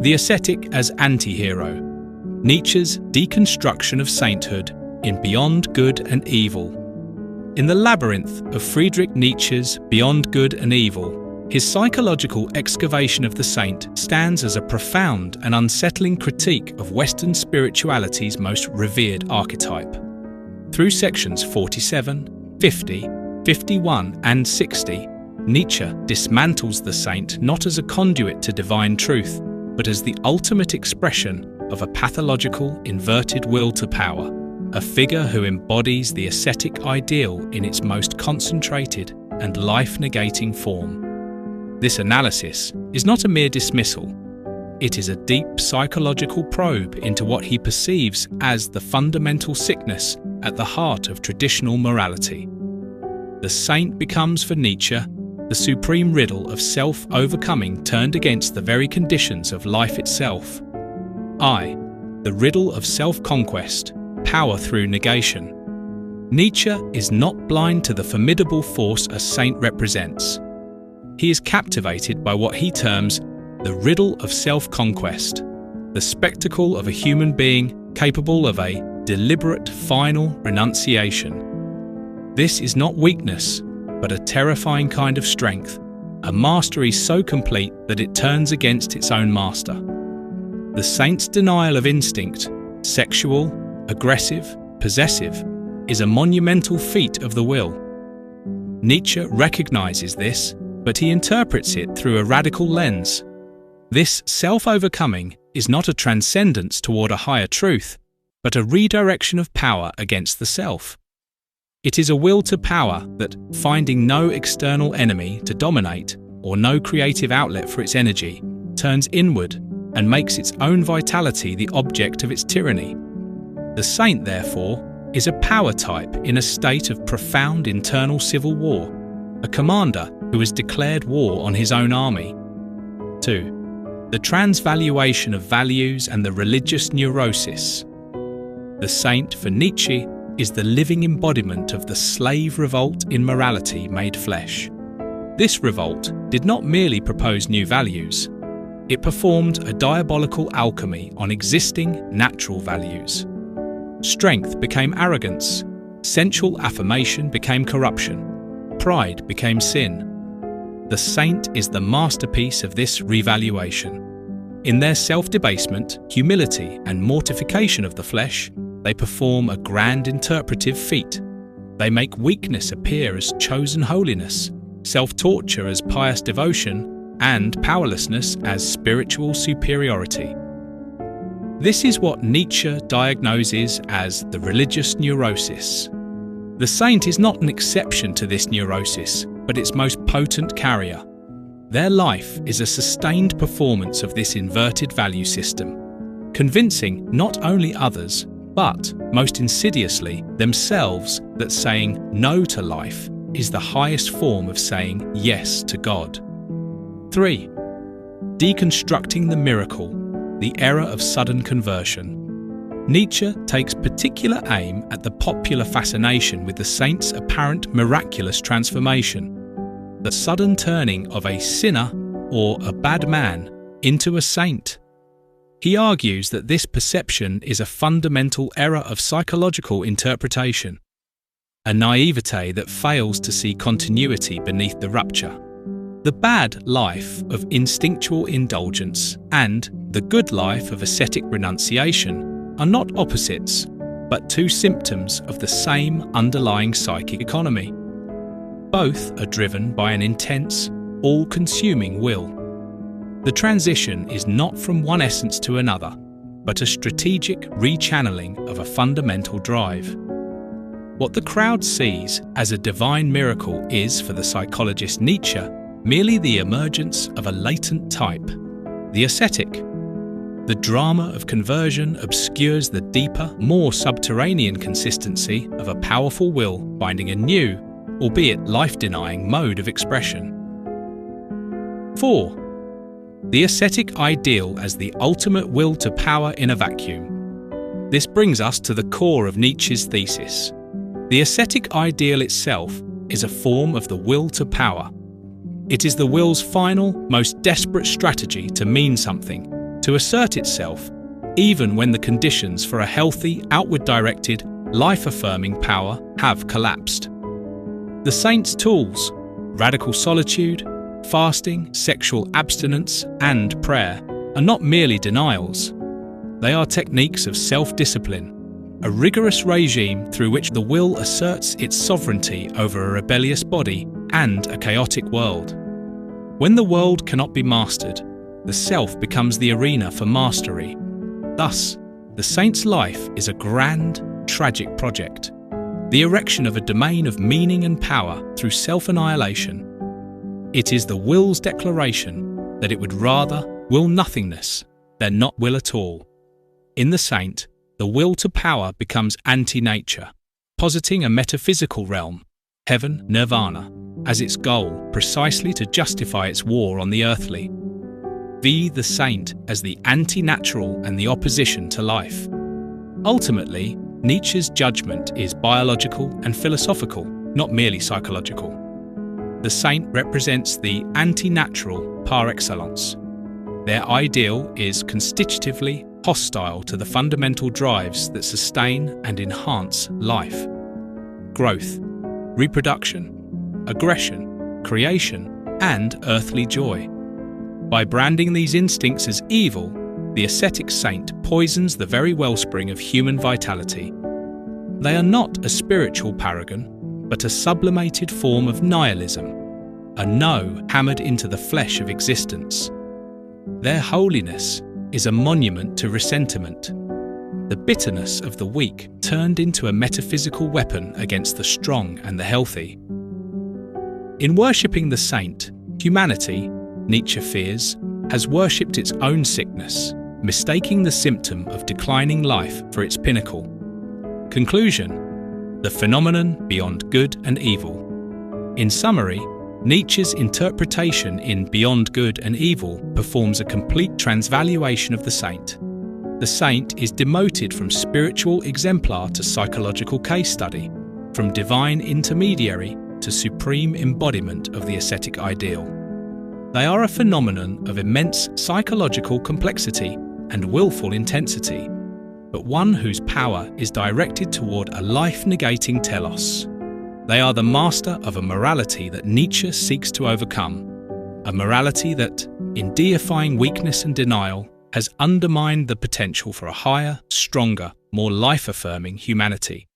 The ascetic as anti-hero. Nietzsche's Deconstruction of Sainthood in Beyond Good and Evil. In the labyrinth of Friedrich Nietzsche's Beyond Good and Evil, his psychological excavation of the saint stands as a profound and unsettling critique of Western spirituality's most revered archetype. Through sections 47, 50, 51 and 60, Nietzsche dismantles the saint not as a conduit to divine truth, but as the ultimate expression of a pathological, inverted will to power, a figure who embodies the ascetic ideal in its most concentrated and life-negating form. This analysis is not a mere dismissal. It is a deep psychological probe into what he perceives as the fundamental sickness at the heart of traditional morality. The saint becomes for Nietzsche the supreme riddle of self-overcoming turned against the very conditions of life itself. The riddle of self-conquest, power through negation. Nietzsche is not blind to the formidable force a saint represents. He is captivated by what he terms the riddle of self-conquest, the spectacle of a human being capable of a deliberate final renunciation. This is not weakness, but a terrifying kind of strength, a mastery so complete that it turns against its own master. The saint's denial of instinct, sexual, aggressive, possessive, is a monumental feat of the will. Nietzsche recognizes this, but he interprets it through a radical lens. This self-overcoming is not a transcendence toward a higher truth, but a redirection of power against the self. It is a will to power that, finding no external enemy to dominate or no creative outlet for its energy, turns inward and makes its own vitality the object of its tyranny. The saint, therefore, is a power type in a state of profound internal civil war, a commander who has declared war on his own army. 2. The transvaluation of values and the religious neurosis. The saint, for Nietzsche, is the living embodiment of the slave revolt in morality made flesh. This revolt did not merely propose new values. It performed a diabolical alchemy on existing natural values. Strength became arrogance, sensual affirmation became corruption, pride became sin. The saint is the masterpiece of this revaluation. In their self-debasement, humility and mortification of the flesh, they perform a grand interpretive feat. They make weakness appear as chosen holiness, self-torture as pious devotion, and powerlessness as spiritual superiority. This is what Nietzsche diagnoses as the religious neurosis. The saint is not an exception to this neurosis, but its most potent carrier. Their life is a sustained performance of this inverted value system, convincing not only others, but, most insidiously, themselves that saying no to life is the highest form of saying yes to God. 3. Deconstructing the miracle, the era of sudden conversion. Nietzsche takes particular aim at the popular fascination with the saint's apparent miraculous transformation, the sudden turning of a sinner or a bad man into a saint. He argues that this perception is a fundamental error of psychological interpretation, a naivete that fails to see continuity beneath the rupture. The bad life of instinctual indulgence and the good life of ascetic renunciation are not opposites, but two symptoms of the same underlying psychic economy. Both are driven by an intense, all-consuming will. The transition is not from one essence to another, but a strategic rechanneling of a fundamental drive. What the crowd sees as a divine miracle is, for the psychologist Nietzsche, merely the emergence of a latent type, the ascetic. The drama of conversion obscures the deeper, more subterranean consistency of a powerful will finding a new, albeit life-denying, mode of expression. 4. The ascetic ideal as the ultimate will to power in a vacuum. This brings us to the core of Nietzsche's thesis. The ascetic ideal itself is a form of the will to power. It is the will's final, most desperate strategy to mean something, to assert itself, even when the conditions for a healthy, outward-directed, life-affirming power have collapsed. The saint's tools, radical solitude, fasting, sexual abstinence, and prayer, are not merely denials. They are techniques of self-discipline, a rigorous regime through which the will asserts its sovereignty over a rebellious body and a chaotic world. When the world cannot be mastered, the self becomes the arena for mastery. Thus, the saint's life is a grand, tragic project, the erection of a domain of meaning and power through self-annihilation. It is the will's declaration that it would rather will nothingness than not will at all. In the saint, the will to power becomes anti-nature, positing a metaphysical realm, heaven, nirvana, as its goal precisely to justify its war on the earthly. The saint as the anti-natural and the opposition to life. Ultimately, Nietzsche's judgment is biological and philosophical, not merely psychological. The saint represents the anti-natural par excellence. Their ideal is constitutively hostile to the fundamental drives that sustain and enhance life: growth, reproduction, aggression, creation, and earthly joy. By branding these instincts as evil, the ascetic saint poisons the very wellspring of human vitality. They are not a spiritual paragon, but a sublimated form of nihilism, a no hammered into the flesh of existence. Their holiness is a monument to ressentiment, the bitterness of the weak turned into a metaphysical weapon against the strong and the healthy. In worshipping the saint, humanity, Nietzsche fears, has worshipped its own sickness, mistaking the symptom of declining life for its pinnacle. Conclusion: the phenomenon beyond good and evil. In summary, Nietzsche's interpretation in Beyond Good and Evil performs a complete transvaluation of the saint. The saint is demoted from spiritual exemplar to psychological case study, from divine intermediary to supreme embodiment of the ascetic ideal. They are a phenomenon of immense psychological complexity and willful intensity, but one whose power is directed toward a life-negating telos. They are the master of a morality that Nietzsche seeks to overcome, a morality that, in deifying weakness and denial, has undermined the potential for a higher, stronger, more life-affirming humanity.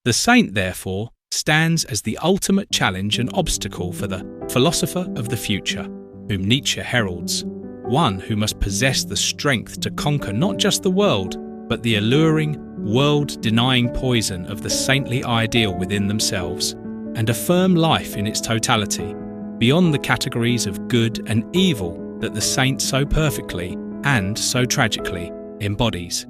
The saint, therefore, stands as the ultimate challenge and obstacle for the philosopher of the future, whom Nietzsche heralds, one who must possess the strength to conquer not just the world, but the alluring, world-denying poison of the saintly ideal within themselves, and affirm life in its totality, beyond the categories of good and evil that the saint so perfectly and so tragically embodies.